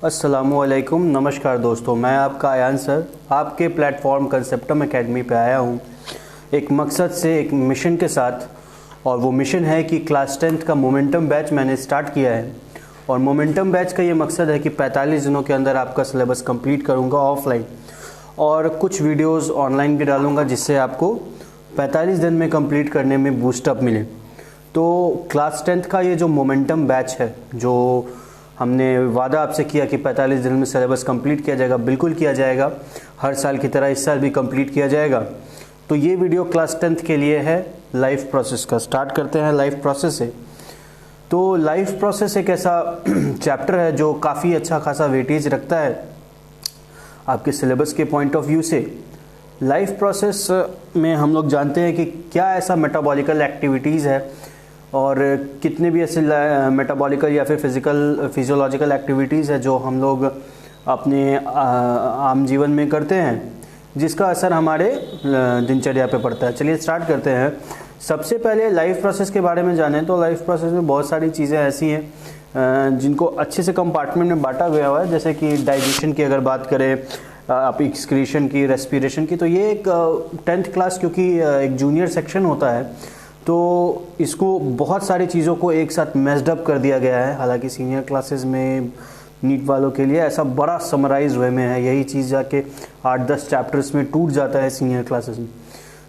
अस्सलामुअलैकुम, नमस्कार दोस्तों। मैं आपका आयान सर आपके प्लेटफॉर्म कंसेप्टम एकेडमी पे आया हूँ एक मकसद से, एक मिशन के साथ। और वो मिशन है कि क्लास 10th का मोमेंटम बैच मैंने स्टार्ट किया है। और मोमेंटम बैच का ये मकसद है कि 45 दिनों के अंदर आपका सिलेबस कंप्लीट करूँगा ऑफलाइन, और कुछ वीडियोज़ ऑनलाइन भी डालूँगा जिससे आपको 45 दिन में कंप्लीट करने में बूस्टअप मिले। तो क्लास 10th का ये जो मोमेंटम बैच है, जो हमने वादा आपसे किया कि 45 दिन में सिलेबस कंप्लीट किया जाएगा, बिल्कुल किया जाएगा। हर साल की तरह इस साल भी कंप्लीट किया जाएगा। तो ये वीडियो क्लास 10th के लिए है लाइफ प्रोसेस का। स्टार्ट करते हैं लाइफ प्रोसेस से। तो लाइफ प्रोसेस एक ऐसा चैप्टर है जो काफ़ी अच्छा खासा वेटेज रखता है आपके सिलेबस के पॉइंट ऑफ व्यू से। लाइफ प्रोसेस में हम लोग जानते हैं कि क्या ऐसा मेटाबॉलिकल एक्टिविटीज़ है और कितने भी ऐसे मेटाबॉलिकल या फिर फिजियोलॉजिकल एक्टिविटीज़ है जो हम लोग अपने आम जीवन में करते हैं, जिसका असर हमारे दिनचर्या पे पड़ता है। चलिए स्टार्ट करते हैं। सबसे पहले लाइफ प्रोसेस के बारे में जानें तो लाइफ प्रोसेस में बहुत सारी चीज़ें ऐसी हैं जिनको अच्छे से कंपार्टमेंट में बांटा गया हुआ है। जैसे कि डाइजेशन की अगर बात करें, आप एक्सक्रीशन की, रेस्पिरेशन की, तो ये एक 10th क्लास क्योंकि एक जूनियर सेक्शन होता है तो इसको बहुत सारी चीज़ों को एक साथ मैस्ड अप कर दिया गया है। हालांकि सीनियर क्लासेस में नीट वालों के लिए ऐसा बड़ा समराइज वे में है, यही चीज़ जाके 8-10 चैप्टर्स में टूट जाता है सीनियर क्लासेस में।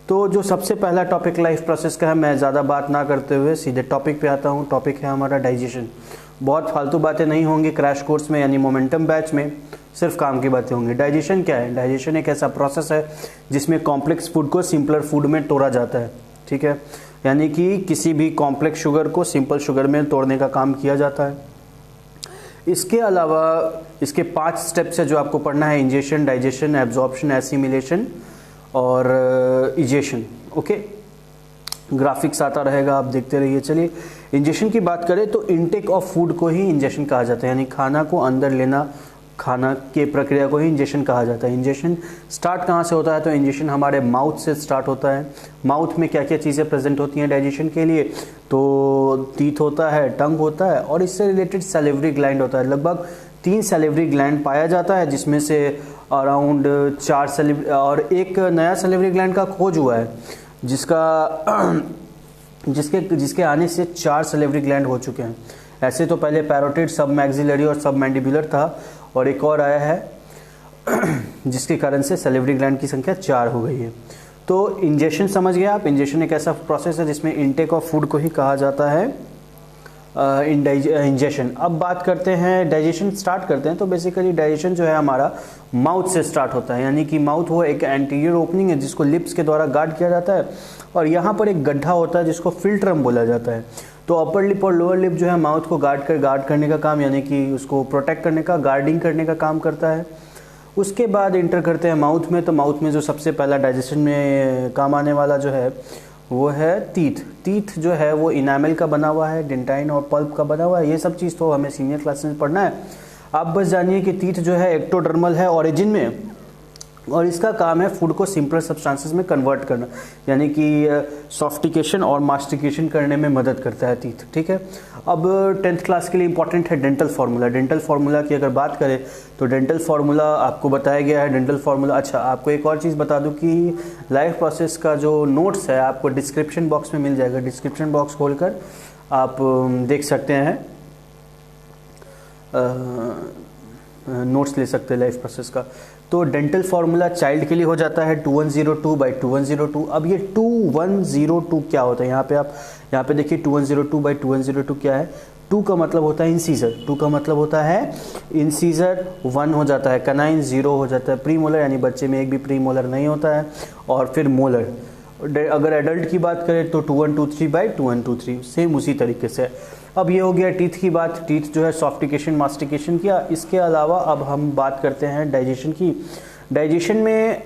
तो जो सबसे पहला टॉपिक लाइफ प्रोसेस का है, मैं ज़्यादा बात ना करते हुए सीधे टॉपिक पे आता हूँ। टॉपिक है हमारा डाइजेशन। बहुत फालतू बातें नहीं होंगी क्रैश कोर्स में, यानी मोमेंटम बैच में सिर्फ काम की बातें होंगी। डाइजेशन क्या है? डाइजेशन एक ऐसा प्रोसेस है जिसमें कॉम्प्लेक्स फूड को सिंपलर फूड में तोड़ा जाता है। ठीक है, यानी कि किसी भी कॉम्प्लेक्स शुगर को सिंपल शुगर में तोड़ने का काम किया जाता है। इसके अलावा इसके 5 स्टेप्स है जो आपको पढ़ना है: इंजेशन, डाइजेशन, एब्जॉर्प्शन, एसिमिलेशन और इजेशन। ओके, ग्राफिक्स आता रहेगा, आप देखते रहिए। चलिए इंजेशन की बात करें तो इनटेक ऑफ फूड को ही इंजेशन कहा जाता है, यानी खाना को अंदर लेना, खाना के प्रक्रिया को ही इंजेशन कहा जाता है। इंजेशन स्टार्ट कहाँ से होता है? तो इंजेशन हमारे माउथ से स्टार्ट होता है। माउथ में क्या क्या चीज़ें प्रेजेंट होती हैं डाइजेशन के लिए? तो टीथ होता है, टंग होता है, और इससे रिलेटेड सैलिवरी ग्लैंड होता है। लगभग 3 सैलिवरी ग्लैंड पाया जाता है, जिसमें से अराउंड 4 सैलिवरी, और एक नया सैलिवरी ग्लैंड का खोज हुआ है जिसके आने से 4 सैलिवरी ग्लैंड हो चुके हैं। ऐसे तो पहले पैरोटिड, सब मैक्सिलरी और सब मैंडिबुलर था, और एक और आया है जिसके कारण से सैलिवरी ग्लैंड की संख्या 4 हो गई है। तो इंजेशन समझ गए आप। इंजेशन एक ऐसा प्रोसेस है जिसमें इनटेक ऑफ फूड को ही कहा जाता है इंजेशन। अब बात करते हैं डाइजेशन, स्टार्ट करते हैं। तो बेसिकली डाइजेशन जो है हमारा माउथ से स्टार्ट होता है, यानी कि माउथ वो एक एंटीरियर ओपनिंग है जिसको लिप्स के द्वारा गार्ड किया जाता है, और यहाँ पर एक गड्ढा होता है जिसको फिल्ट्रम बोला जाता है। तो अपर लिप और लोअर लिप जो है माउथ को गार्ड करने का काम, यानी कि उसको प्रोटेक्ट करने का, गार्डिंग करने का काम करता है। उसके बाद इंटर करते हैं माउथ में। तो माउथ में जो सबसे पहला डाइजेशन में काम आने वाला जो है वो है टीथ। टीथ जो है वो इनामेल का बना हुआ है, डेंटाइन और पल्प का बना हुआ है। ये सब चीज़ तो हमें सीनियर क्लासेस में पढ़ना है। आप बस जानिए कि टीथ जो है एक्टोडर्मल है ओरिजिन में, और इसका काम है फूड को सिंपलर सब्सटेंसेस में कन्वर्ट करना, यानी कि सॉफ्टिकेशन और मास्टिकेशन करने में मदद करता है टीथ। ठीक है, अब 10th क्लास के लिए इंपॉर्टेंट है डेंटल फार्मूला। डेंटल फार्मूला की अगर बात करें तो डेंटल फार्मूला आपको बताया गया है। डेंटल फार्मूला, अच्छा आपको एक और चीज़ बता दूं कि लाइफ प्रोसेस का जो नोट्स है आपको डिस्क्रिप्शन बॉक्स में मिल जाएगा। डिस्क्रिप्शन बॉक्स खोलकर आप देख सकते हैं, नोट्स ले सकते हैं लाइफ प्रोसेस का। तो डेंटल फार्मूला चाइल्ड के लिए हो जाता है 2102/2102। अब ये 2102 क्या होता है? यहाँ पे देखिए 2102/2102 क्या है? 2 का मतलब होता है इंसीजर, 2 का मतलब होता है इंसीजर, 1 हो जाता है कनाइन, 0 हो जाता है प्री मोलर, यानी बच्चे में एक भी प्री मोलर नहीं होता है, और फिर मोलर। अगर एडल्ट की बात करें तो 2123/2123, सेम उसी तरीके से। अब ये हो गया टीथ की बात। टीथ जो है सॉफ्टिकेशन, मास्टिकेशन किया। इसके अलावा अब हम बात करते हैं डाइजेशन की। डाइजेशन में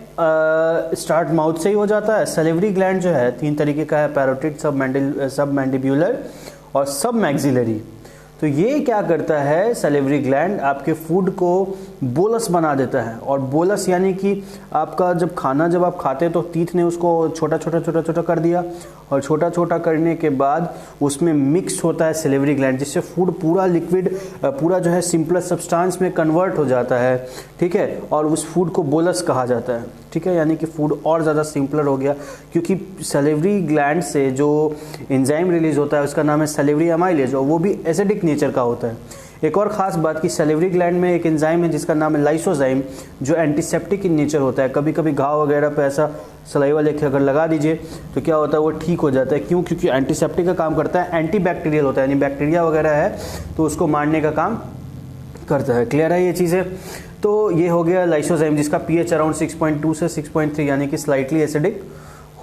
स्टार्ट माउथ से ही हो जाता है। सैलिवरी ग्लैंड जो है 3 तरीके का है: पैरोटिड, सब मैंडिब्यूलर और सब मैक्सिलरी। तो ये क्या करता है, सैलिवरी ग्लैंड आपके फूड को बोलस बना देता है। और बोलस यानी कि आपका जब खाना जब आप खाते हैं तो टीथ ने उसको छोटा छोटा कर दिया, और छोटा छोटा करने के बाद उसमें मिक्स होता है सैलिवरी ग्लैंड, जिससे फूड पूरा लिक्विड पूरा जो है सिंपल सब्सटेंस में कन्वर्ट हो जाता है, ठीक है, और उस फूड को बोलस कहा जाता है, ठीक है, यानी कि फूड और ज़्यादा सिंपलर हो गया, क्योंकि सैलिवरी ग्लैंड से जो एंजाइम रिलीज होता है उसका नाम है सैलिवरी अमाइलेज, और वो भी एसिडिक नेचर का होता है। एक और ख़ास बात कि सैलिवरी ग्लैंड में एक एंजाइम है जिसका नाम है लाइसोजाइम, जो एंटीसेप्टिक इन नेचर होता है। कभी कभी घाव वगैरह पे ऐसा सलाइवा लेके अगर लगा दीजिए तो क्या होता है, वो ठीक हो जाता है। क्यों? क्योंकि एंटीसेप्टिक का काम करता है, एंटीबैक्टीरियल होता है, यानी बैक्टीरिया वगैरह है तो उसको मारने का काम करता है। क्लियर है ये चीज़ें? तो ये हो गया लाइसोजाइम, जिसका पीएच अराउंड 6.2 से 6.3 यानी कि स्लाइटली एसिडिक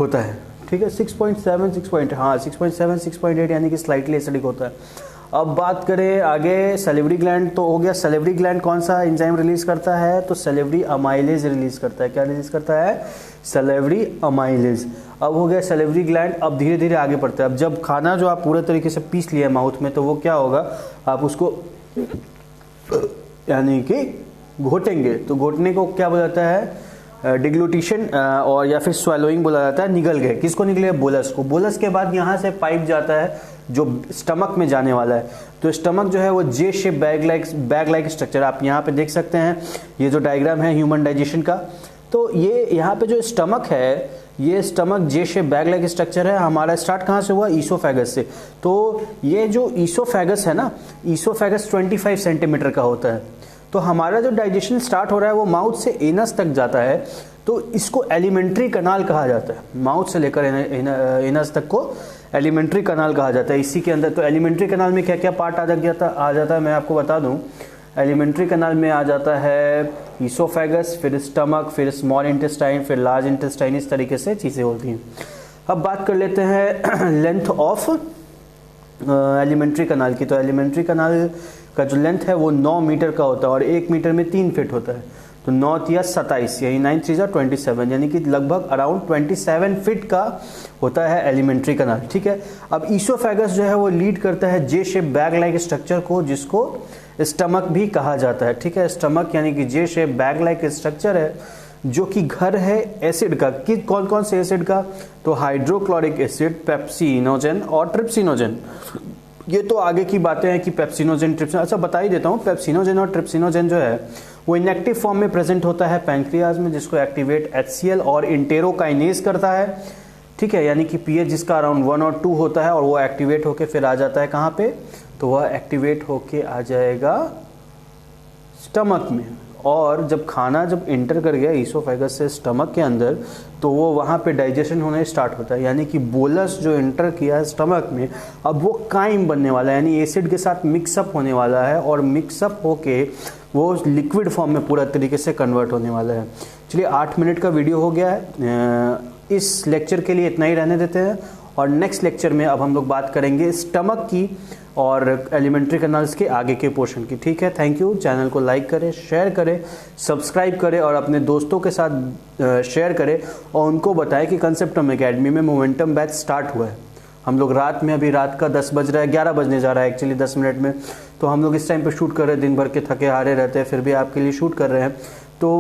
होता है, ठीक है। 6.7 6.8 यानी कि स्लाइटली एसिडिक होता है। अब बात करें आगे, सैलिवरी ग्लैंड तो हो गया। सैलिवरी ग्लैंड कौन सा एंजाइम रिलीज करता है? तो सैलिवरी अमाइलेज रिलीज करता है। क्या रिलीज करता है? Salivary amylase. अब हो गया सैलिवरी ग्लैंड। अब धीरे धीरे आगे बढ़ता है। अब जब खाना जो आप पूरे तरीके से पीस लिया माउथ में, तो वो क्या होगा, आप उसको यानी कि घोटेंगे। तो घोटने को क्या बोला जाता है? डिग्लूटिशन और या फिर स्वैलोइंग बोला जाता है। निगल गए, किसको निकले? बोलस को। बोलस के बाद यहाँ से पाइप जाता है जो स्टमक में जाने वाला है। तो स्टमक जो है वो जे शेप बैग लाइक स्ट्रक्चर, आप यहाँ पे देख सकते हैं, ये जो डायग्राम है ह्यूमन डाइजेशन का। तो ये यहाँ पे जो स्टमक है, ये स्टमक जे शेप बैग लाइक स्ट्रक्चर है। हमारा स्टार्ट कहाँ से हुआ? ईसोफेगस से। तो ये जो ईसोफेगस है ना, ईसोफेगस 25 सेंटीमीटर का होता है। तो हमारा जो डाइजेशन स्टार्ट हो रहा है वो माउथ से एनस तक जाता है, तो इसको एलिमेंट्री कनाल कहा जाता है। माउथ से लेकर एनस तक को एलिमेंट्री कनाल कहा जाता है। इसी के अंदर तो एलिमेंट्री कनाल में क्या क्या पार्ट आ जाता है मैं आपको बता दूं। एलिमेंट्री कनाल में आ जाता है ईसोफेगस, फिर स्टमक, फिर स्मॉल इंटेस्टाइन, फिर लार्ज इंटेस्टाइन, इस तरीके से चीज़ें होती हैं। अब बात कर लेते हैं लेंथ ऑफ एलिमेंट्री कनाल की। तो एलिमेंट्री कनाल का जो लेंथ है वो 9 मीटर का होता है और 1 मीटर में 3 फीट होता है। तो 9 या 27 यही 9 3 27 यानी कि लगभग अराउंड 27 फीट का होता है एलिमेंट्री कनाल, ठीक है। अब ईसोफेगस जो है वो लीड करता है जे शेप बैग लाइक स्ट्रक्चर को, जिसको स्टमक भी कहा जाता है, ठीक है। स्टमक यानी कि जे शेप बैग लाइक स्ट्रक्चर है जो कि घर है एसिड का। कि कौन कौन से एसिड का? तो हाइड्रोक्लोरिक एसिड, पेप्सिनोजन और ट्रिप्सिनोजन। ये तो आगे की बातें हैं कि पेप्सिनोजन ट्रिप्सिन, अच्छा बता ही देता हूँ। पेप्सिनोजन और ट्रिप्सिनोजन जो है वो इनएक्टिव फॉर्म में प्रेजेंट होता है पैंक्रियाज में, जिसको एक्टिवेट HCl और इंटेरोकाइनेज करता है, ठीक है। यानी कि पीएच जिसका अराउंड 1 और 2 होता है, और वो एक्टिवेट होके फिर आ जाता है कहाँ पे? तो वह एक्टिवेट होके आ जाएगा स्टमक में। और जब खाना जब इंटर कर गया ईसोफेगस से स्टमक के अंदर, तो वो वहाँ पे डाइजेशन होने स्टार्ट होता है। यानी कि बोलस जो इंटर किया है स्टमक में, अब वो काइम बनने वाला है, यानी एसिड के साथ मिक्सअप होने वाला है, और मिक्सअप होके वो लिक्विड फॉर्म में पूरा तरीके से कन्वर्ट होने वाला है। चलिए 8 मिनट का वीडियो हो गया है। इस लेक्चर के लिए इतना ही रहने देते हैं, और नेक्स्ट लेक्चर में अब हम लोग बात करेंगे स्टमक की और एलिमेंट्री कनाल्स के आगे के पोर्शन की, ठीक है। Thank you. चैनल को लाइक करें, शेयर करें, सब्सक्राइब करें और अपने दोस्तों के साथ शेयर करें, और उनको बताएं कि कंसेप्टम एकेडमी में मोमेंटम बैच स्टार्ट हुआ है। हम लोग रात में, अभी रात का 10 बज रहा है, 11 बजने जा रहा है एक्चुअली 10 मिनट में, तो हम लोग इस टाइम पे शूट कर रहे हैं। दिन भर के थके हारे रहते हैं, फिर भी आपके लिए शूट कर रहे हैं। तो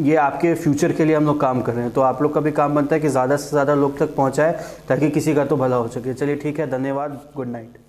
ये आपके फ्यूचर के लिए हम लोग काम कर रहे हैं। तो आप लोग का भी काम बनता है कि ज़्यादा से ज़्यादा लोग तक पहुँचाए, ताकि किसी का तो भला हो सके। चलिए ठीक है, धन्यवाद, गुड नाइट।